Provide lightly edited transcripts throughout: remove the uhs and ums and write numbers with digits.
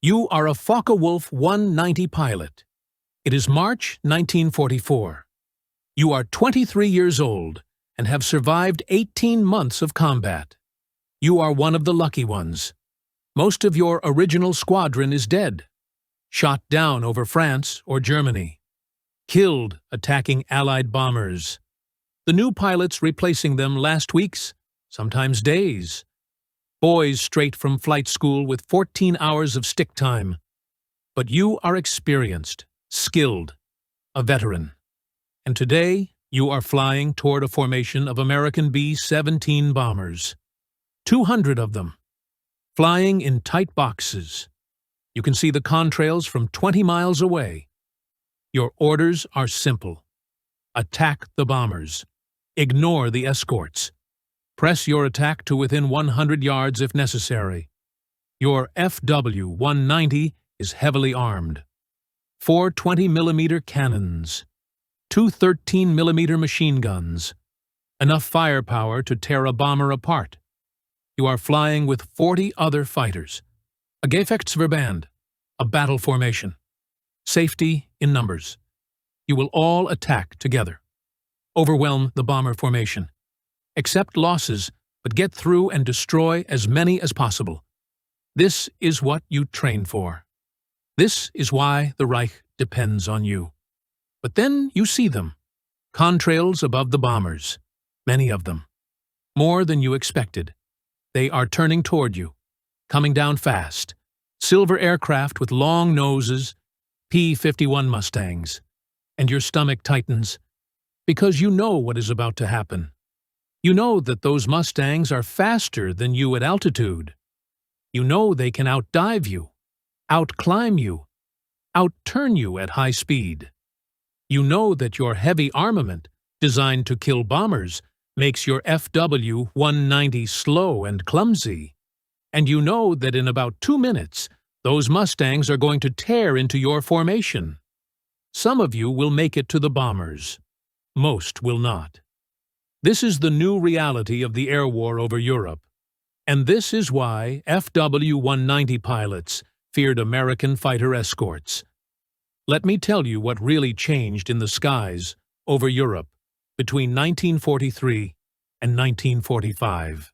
You are a Focke-Wulf 190 pilot. It is March 1944. You are 23 years old and have survived 18 months of combat. You are one of the lucky ones. Most of your original squadron is dead, shot down over France or Germany, killed attacking Allied bombers. The new pilots replacing them last weeks, sometimes days. Boys straight from flight school with 14 hours of stick time. But you are experienced, skilled, a veteran. And today, you are flying toward a formation of American B-17 bombers. 200 of them, flying in tight boxes. You can see the contrails from 20 miles away. Your orders are simple. Attack the bombers. Ignore the escorts. Press your attack to within 100 yards if necessary. Your FW-190 is heavily armed. 4 20mm cannons. 2 13mm machine guns. Enough firepower to tear a bomber apart. You are flying with 40 other fighters. A Gefechtsverband, a battle formation. Safety in numbers. You will all attack together. Overwhelm the bomber formation. Accept losses, but get through and destroy as many as possible. This is what you train for. This is why the Reich depends on you. But then you see them. Contrails above the bombers. Many of them. More than you expected. They are turning toward you. Coming down fast. Silver aircraft with long noses. P-51 Mustangs. And your stomach tightens. Because you know what is about to happen. You know that those Mustangs are faster than you at altitude. You know they can outdive you, outclimb you, outturn you at high speed. You know that your heavy armament, designed to kill bombers, makes your FW-190 slow and clumsy. And you know that in about 2 minutes, those Mustangs are going to tear into your formation. Some of you will make it to the bombers. Most will not. This is the new reality of the air war over Europe. And this is why FW-190 pilots feared American fighter escorts. Let me tell you what really changed in the skies over Europe between 1943 and 1945.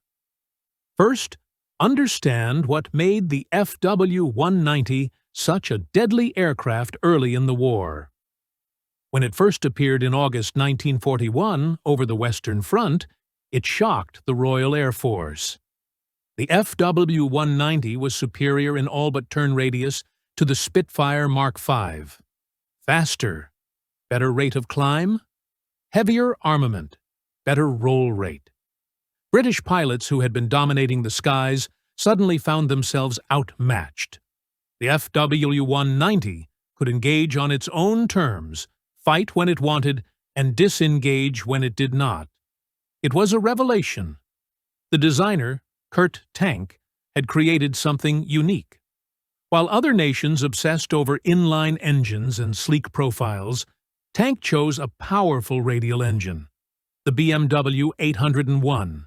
First, understand what made the FW-190 such a deadly aircraft early in the war. When it first appeared in August 1941 over the Western Front, it shocked the Royal Air Force. The FW-190 was superior in all but turn radius to the Spitfire Mk.V. Faster, better rate of climb, heavier armament, better roll rate. British pilots who had been dominating the skies suddenly found themselves outmatched. The FW-190 could engage on its own terms, fight when it wanted, and disengage when it did not. It was a revelation. The designer, Kurt Tank, had created something unique. While other nations obsessed over inline engines and sleek profiles, Tank chose a powerful radial engine, the BMW 801.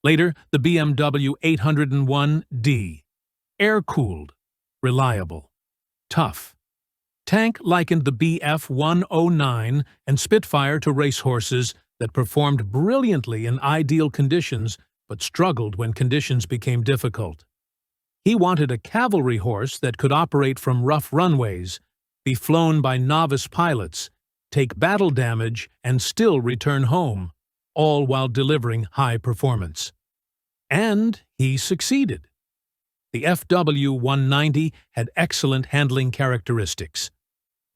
Later, the BMW 801D. Air-cooled, reliable, tough. Tank likened the Bf-109 and Spitfire to racehorses that performed brilliantly in ideal conditions but struggled when conditions became difficult. He wanted a cavalry horse that could operate from rough runways, be flown by novice pilots, take battle damage, and still return home, all while delivering high performance. And he succeeded. The FW-190 had excellent handling characteristics.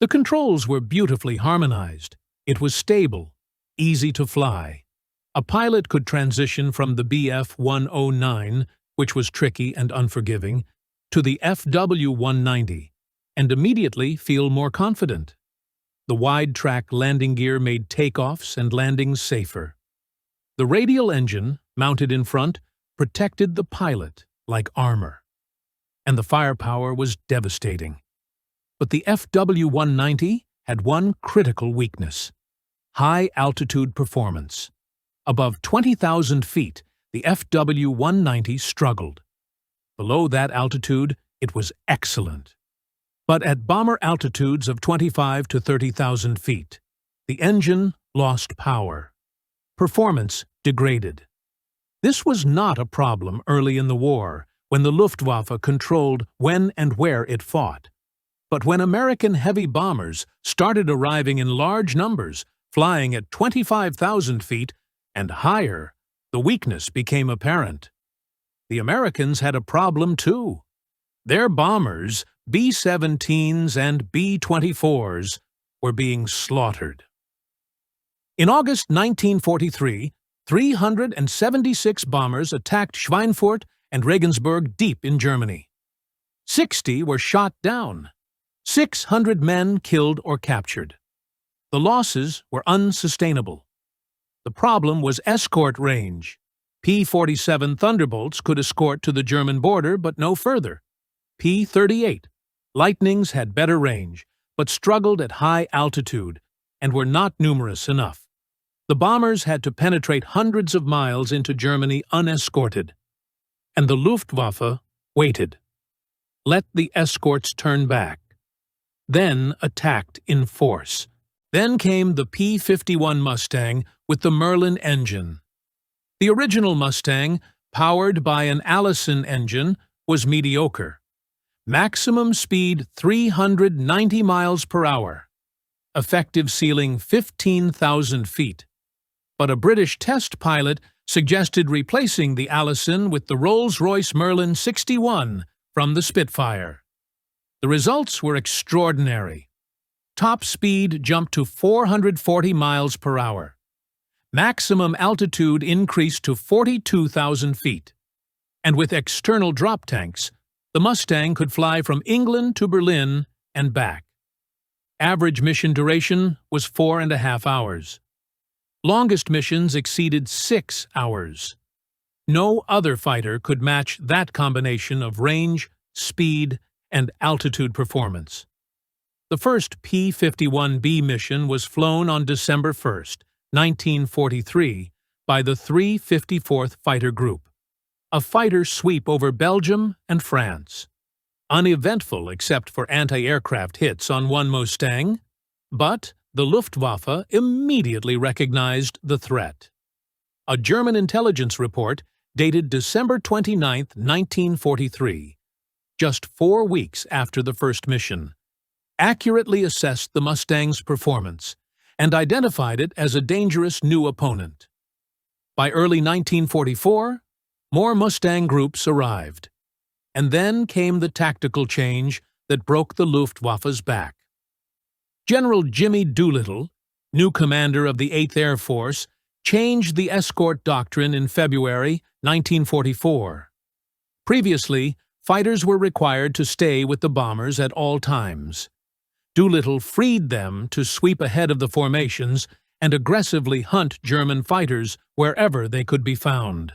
The controls were beautifully harmonized. It was stable, easy to fly. A pilot could transition from the Bf-109, which was tricky and unforgiving, to the FW-190, and immediately feel more confident. The wide-track landing gear made takeoffs and landings safer. The radial engine, mounted in front, protected the pilot like armor. And the firepower was devastating. But the FW-190 had one critical weakness: high-altitude performance. Above 20,000 feet, the FW-190 struggled. Below that altitude, It was excellent. But at bomber altitudes of 25 to 30,000 feet, the engine lost power. Performance degraded. This was not a problem early in the war, when the Luftwaffe controlled when and where it fought. But when American heavy bombers started arriving in large numbers, flying at 25,000 feet and higher, the weakness became apparent. The Americans had a problem too. Their bombers, B-17s and B-24s, were being slaughtered. In August 1943, 376 bombers attacked Schweinfurt and Regensburg deep in Germany. 60 were shot down. 600 men killed or captured. The losses were unsustainable. The problem was escort range. P-47 Thunderbolts could escort to the German border, but no further. P-38 Lightnings had better range, but struggled at high altitude and were not numerous enough. The bombers had to penetrate hundreds of miles into Germany unescorted. And the Luftwaffe waited. Let the escorts turn back. Then attacked in force. Then came the P-51 Mustang with the Merlin engine. The original Mustang, powered by an Allison engine, was mediocre. Maximum speed 390 miles per hour. Effective ceiling 15,000 feet. But a British test pilot suggested replacing the Allison with the Rolls-Royce Merlin 61 from the Spitfire. The results were extraordinary. Top speed jumped to 440 miles per hour. Maximum altitude increased to 42,000 feet. And with external drop tanks, the Mustang could fly from England to Berlin and back. Average mission duration was 4.5 hours. Longest missions exceeded 6 hours. No other fighter could match that combination of range, speed, and altitude performance. The first P-51B mission was flown on December 1, 1943, by the 354th Fighter Group, a fighter sweep over Belgium and France. Uneventful except for anti-aircraft hits on one Mustang, but the Luftwaffe immediately recognized the threat. A German intelligence report dated December 29, 1943, just 4 weeks after the first mission, accurately assessed the Mustang's performance and identified it as a dangerous new opponent. By early 1944, more Mustang groups arrived. And then came the tactical change that broke the Luftwaffe's back. General Jimmy Doolittle, new commander of the 8th Air Force, changed the escort doctrine in February 1944. Previously, fighters were required to stay with the bombers at all times. Doolittle freed them to sweep ahead of the formations and aggressively hunt German fighters wherever they could be found.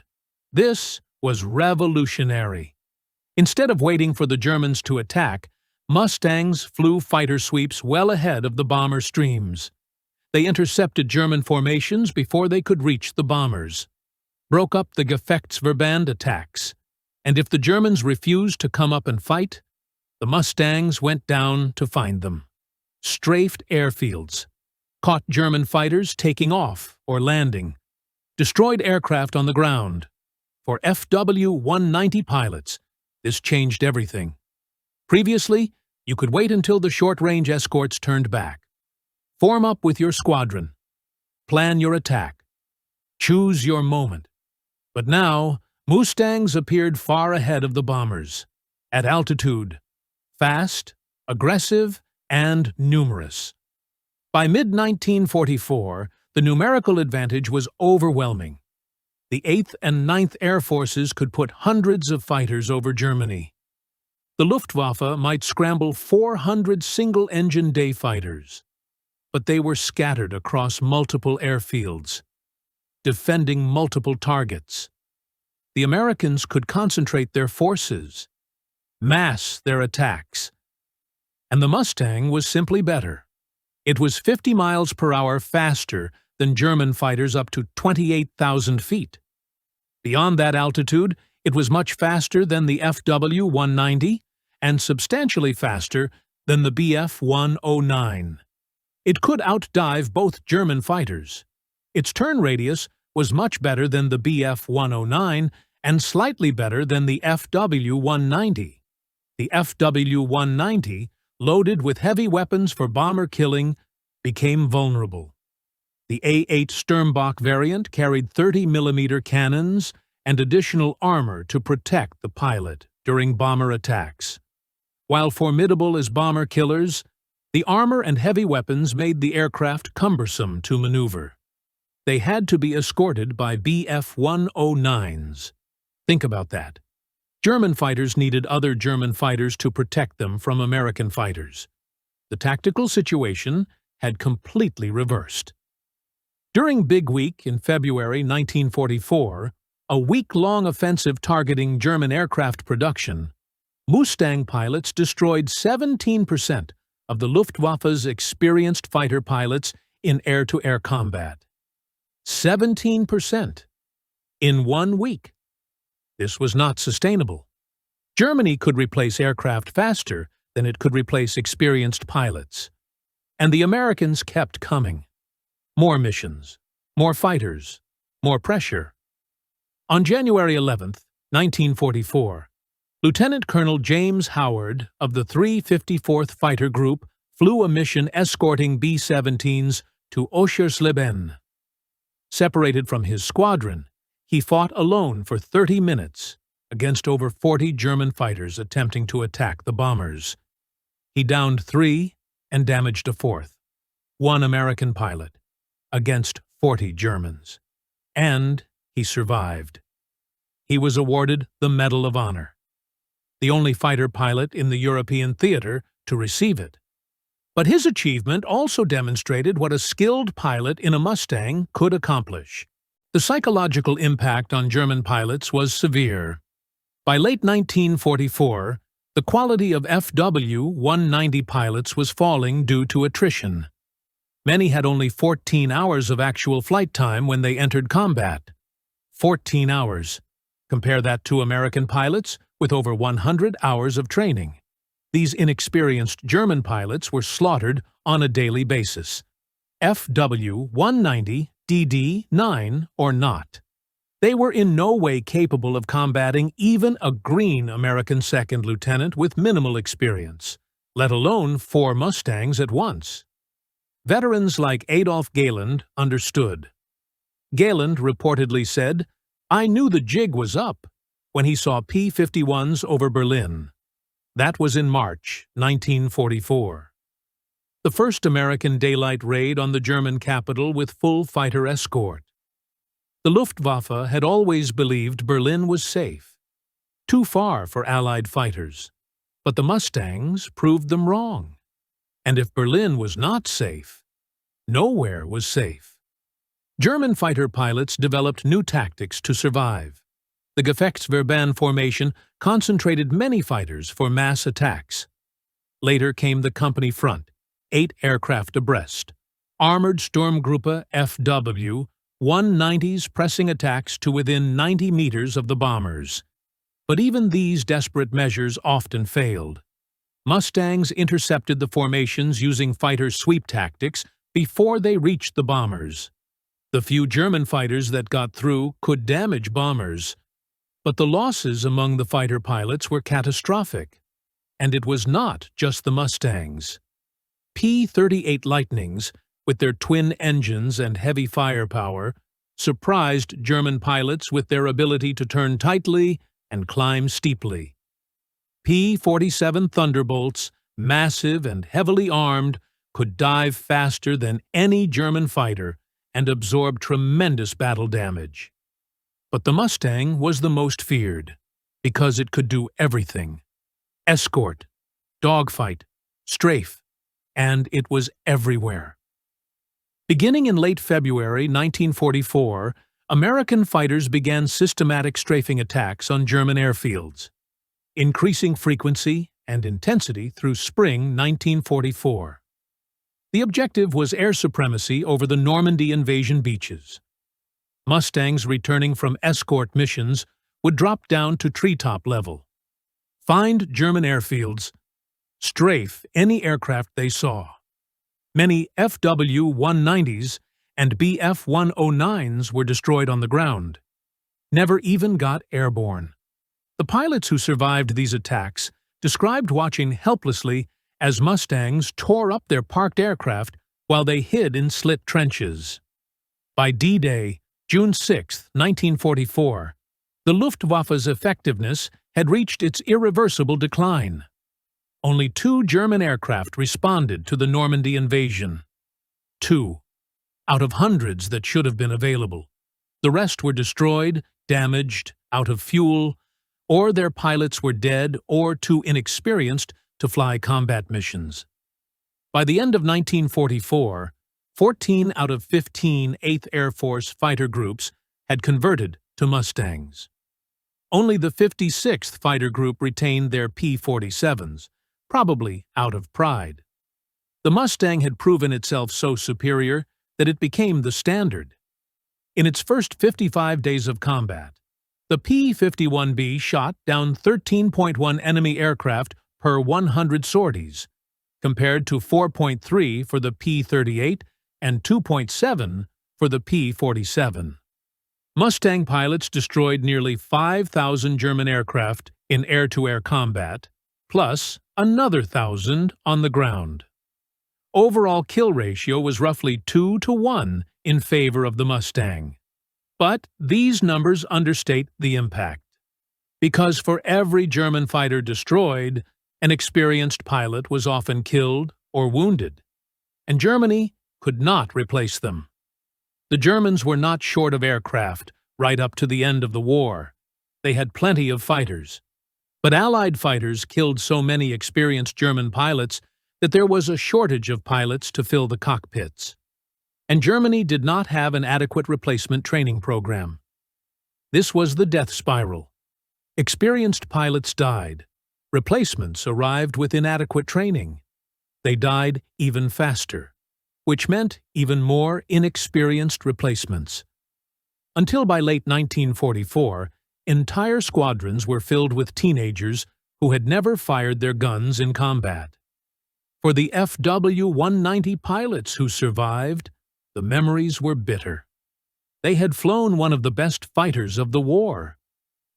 This was revolutionary. Instead of waiting for the Germans to attack, Mustangs flew fighter sweeps well ahead of the bomber streams. They intercepted German formations before they could reach the bombers, broke up the Gefechtsverband attacks, and if the Germans refused to come up and fight, the Mustangs went down to find them. Strafed airfields, caught German fighters taking off or landing, destroyed aircraft on the ground. For FW-190 pilots, this changed everything. Previously, you could wait until the short-range escorts turned back. Form up with your squadron. Plan your attack. Choose your moment. But now, Mustangs appeared far ahead of the bombers, at altitude, fast, aggressive, and numerous. By mid-1944, the numerical advantage was overwhelming. The 8th and 9th Air Forces could put hundreds of fighters over Germany. The Luftwaffe might scramble 400 single-engine day fighters, but they were scattered across multiple airfields, defending multiple targets. The Americans could concentrate their forces, mass their attacks, and the Mustang was simply better. It was 50 miles per hour faster than German fighters up to 28,000 feet. Beyond that altitude, it was much faster than the FW-190 and substantially faster than the Bf-109. It could outdive both German fighters. Its turn radius was much better than the Bf-109 and slightly better than the FW-190. The FW-190, loaded with heavy weapons for bomber killing, became vulnerable. The A-8 Sturmbach variant carried 30mm cannons and additional armor to protect the pilot during bomber attacks. While formidable as bomber killers, the armor and heavy weapons made the aircraft cumbersome to maneuver. They had to be escorted by Bf-109s. Think about that. German fighters needed other German fighters to protect them from American fighters. The tactical situation had completely reversed. During Big Week in February 1944, a week-long offensive targeting German aircraft production, Mustang pilots destroyed 17% of the Luftwaffe's experienced fighter pilots in air-to-air combat. 17% in 1 week. This was not sustainable. Germany could replace aircraft faster than it could replace experienced pilots. And the Americans kept coming. More missions, more fighters, more pressure. On January 11, 1944, Lieutenant Colonel James Howard of the 354th Fighter Group flew a mission escorting B-17s to Oschersleben. Separated from his squadron, he fought alone for 30 minutes against over 40 German fighters attempting to attack the bombers. He downed 3 and damaged a 4th, 1 American pilot, against 40 Germans. And he survived. He was awarded the Medal of Honor, the only fighter pilot in the European theater to receive it. But his achievement also demonstrated what a skilled pilot in a Mustang could accomplish. The psychological impact on German pilots was severe. By late 1944, the quality of FW-190 pilots was falling due to attrition. Many had only 14 hours of actual flight time when they entered combat. 14 hours. Compare that to American pilots with over 100 hours of training. These inexperienced German pilots were slaughtered on a daily basis. FW-190, DD-9 or not. They were in no way capable of combating even a green American second lieutenant with minimal experience, let alone 4 Mustangs at once. Veterans like Adolf Gehland understood. Gehland reportedly said, "I knew the jig was up," when he saw P-51s over Berlin. That was in March 1944. The first American daylight raid on the German capital with full fighter escort. The Luftwaffe had always believed Berlin was safe, too far for Allied fighters. But the Mustangs proved them wrong. And if Berlin was not safe, nowhere was safe. German fighter pilots developed new tactics to survive. The Gefechtsverband formation concentrated many fighters for mass attacks. Later came the company front, 8 aircraft abreast. Armored Sturmgruppe FW, 190s pressing attacks to within 90 meters of the bombers. But even these desperate measures often failed. Mustangs intercepted the formations using fighter sweep tactics before they reached the bombers. The few German fighters that got through could damage bombers. But the losses among the fighter pilots were catastrophic. And it was not just the Mustangs. P-38 Lightnings, with their twin engines and heavy firepower, surprised German pilots with their ability to turn tightly and climb steeply. P-47 Thunderbolts, massive and heavily armed, could dive faster than any German fighter and absorb tremendous battle damage. But the Mustang was the most feared, because it could do everything. Escort, dogfight, strafe, and it was everywhere. Beginning in late February 1944, American fighters began systematic strafing attacks on German airfields, increasing frequency and intensity through spring 1944. The objective was air supremacy over the Normandy invasion beaches. Mustangs returning from escort missions would drop down to treetop level. Find German airfields. Strafe any aircraft they saw. Many FW-190s and Bf-109s were destroyed on the ground. Never even got airborne. The pilots who survived these attacks described watching helplessly as Mustangs tore up their parked aircraft while they hid in slit trenches. By D-Day, June 6, 1944, the Luftwaffe's effectiveness had reached its irreversible decline. Only 2 German aircraft responded to the Normandy invasion. 2, out of hundreds that should have been available. The rest were destroyed, damaged, out of fuel, or their pilots were dead or too inexperienced to fly combat missions. By the end of 1944, 14 out of 15 8th Air Force fighter groups had converted to Mustangs. Only the 56th Fighter Group retained their P-47s, probably out of pride. The Mustang had proven itself so superior that it became the standard. In its first 55 days of combat, the P-51B shot down 13.1 enemy aircraft per 100 sorties, compared to 4.3 for the P-38 and 2.7 for the P-47. Mustang pilots destroyed nearly 5,000 German aircraft in air-to-air combat, plus another 1,000 on the ground. Overall kill ratio was roughly 2-to-1 in favor of the Mustang. But these numbers understate the impact. Because for every German fighter destroyed, an experienced pilot was often killed or wounded, and Germany could not replace them. The Germans were not short of aircraft right up to the end of the war. They had plenty of fighters. But Allied fighters killed so many experienced German pilots that there was a shortage of pilots to fill the cockpits. And Germany did not have an adequate replacement training program. This was the death spiral. Experienced pilots died. Replacements arrived with inadequate training. They died even faster, which meant even more inexperienced replacements. Until by late 1944, entire squadrons were filled with teenagers who had never fired their guns in combat. For the FW-190 pilots who survived, the memories were bitter. They had flown one of the best fighters of the war.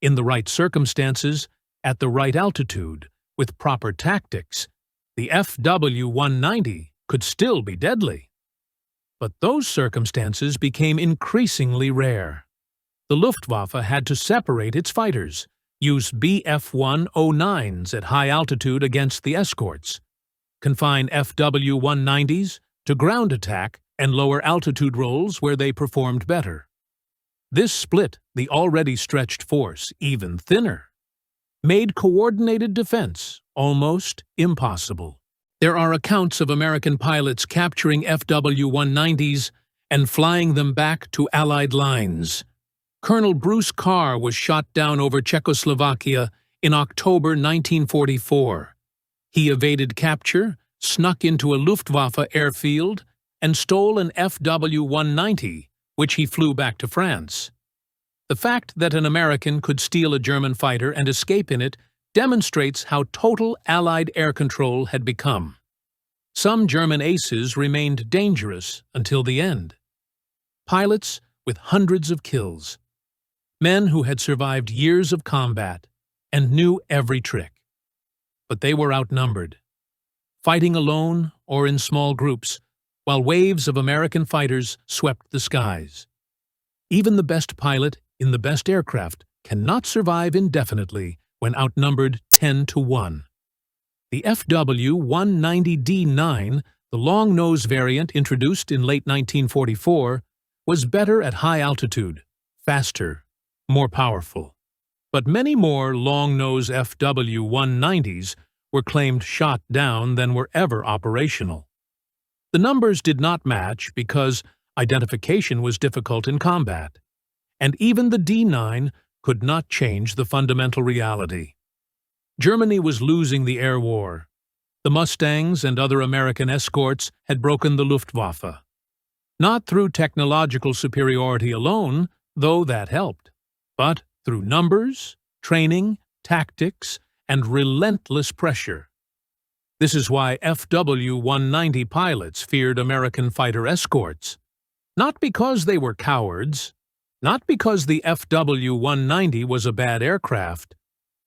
In the right circumstances, at the right altitude, with proper tactics, the FW-190 could still be deadly. But those circumstances became increasingly rare. The Luftwaffe had to separate its fighters, use Bf-109s at high altitude against the escorts, confine FW-190s to ground attack and lower altitude roles where they performed better. This split the already stretched force even thinner, made coordinated defense almost impossible. There are accounts of American pilots capturing FW-190s and flying them back to Allied lines. Colonel Bruce Carr was shot down over Czechoslovakia in October 1944. He evaded capture, snuck into a Luftwaffe airfield, and stole an FW-190, which he flew back to France. The fact that an American could steal a German fighter and escape in it demonstrates how total Allied air control had become. Some German aces remained dangerous until the end. Pilots with hundreds of kills. Men who had survived years of combat and knew every trick. But they were outnumbered, fighting alone or in small groups, while waves of American fighters swept the skies. Even the best pilot in the best aircraft cannot survive indefinitely when outnumbered 10-to-1. The FW-190D9, the long-nose variant introduced in late 1944, was better at high altitude, faster, more powerful. But many more long-nose FW-190s were claimed shot down than were ever operational. The numbers did not match because identification was difficult in combat, and even the D9 could not change the fundamental reality. Germany was losing the air war. The Mustangs and other American escorts had broken the Luftwaffe. Not through technological superiority alone, though that helped, but through numbers, training, tactics, and relentless pressure. This is why FW-190 pilots feared American fighter escorts. Not because they were cowards, not because the FW-190 was a bad aircraft,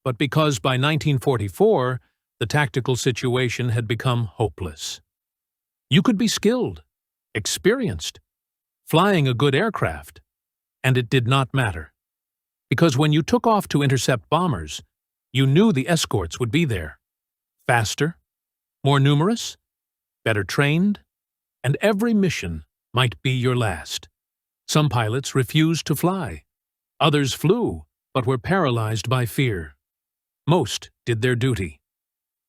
but because by 1944, the tactical situation had become hopeless. You could be skilled, experienced, flying a good aircraft, and it did not matter. Because when you took off to intercept bombers, you knew the escorts would be there. Faster, more numerous, better trained, and every mission might be your last. Some pilots refused to fly. Others flew, but were paralyzed by fear. Most did their duty,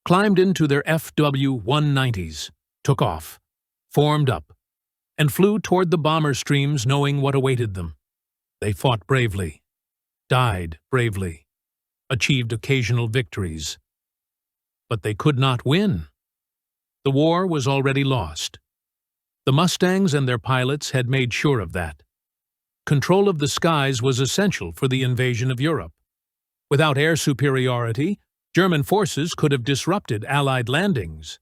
climbed into their FW-190s, took off, formed up, and flew toward the bomber streams knowing what awaited them. They fought bravely, died bravely, achieved occasional victories. But they could not win. The war was already lost. The Mustangs and their pilots had made sure of that. Control of the skies was essential for the invasion of Europe. Without air superiority, German forces could have disrupted Allied landings.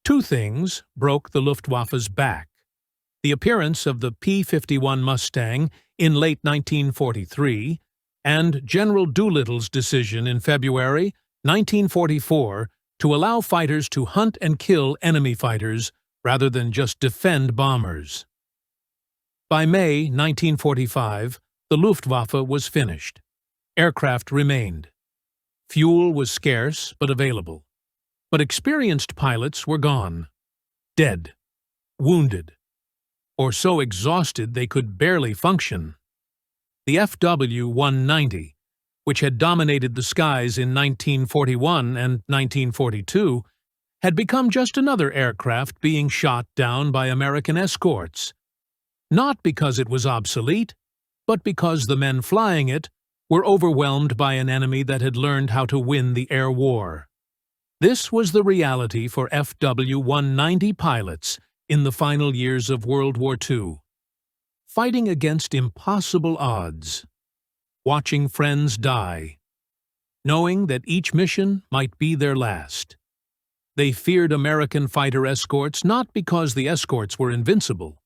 Two things broke the Luftwaffe's back: the appearance of the P-51 Mustang in late 1943 and General Doolittle's decision in February 1944 to allow fighters to hunt and kill enemy fighters rather than just defend bombers. By May 1945, the Luftwaffe was finished. Aircraft remained. Fuel was scarce but available. But experienced pilots were gone, dead, wounded, or so exhausted they could barely function. The FW-190, which had dominated the skies in 1941 and 1942, had become just another aircraft being shot down by American escorts. Not because it was obsolete, but because the men flying it were overwhelmed by an enemy that had learned how to win the air war. This was the reality for FW-190 pilots in the final years of World War II. Fighting against impossible odds, watching friends die, knowing that each mission might be their last. They feared American fighter escorts not because the escorts were invincible,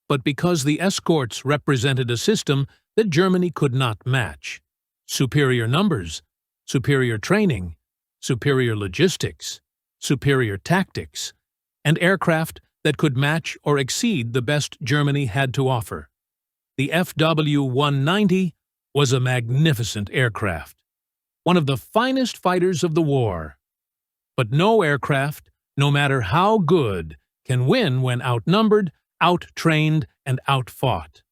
but because the escorts represented a system that Germany could not match. Superior numbers, superior training, superior logistics, superior tactics, and aircraft that could match or exceed the best Germany had to offer. The FW-190 was a magnificent aircraft, one of the finest fighters of the war. But no aircraft, no matter how good, can win when outnumbered, out-trained, and outfought.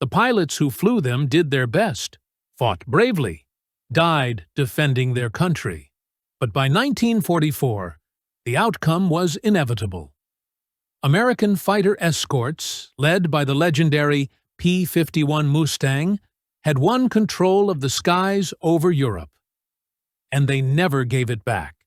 The pilots who flew them did their best, fought bravely, died defending their country. But by 1944, the outcome was inevitable. American fighter escorts, led by the legendary P-51 Mustang, had won control of the skies over Europe. And they never gave it back.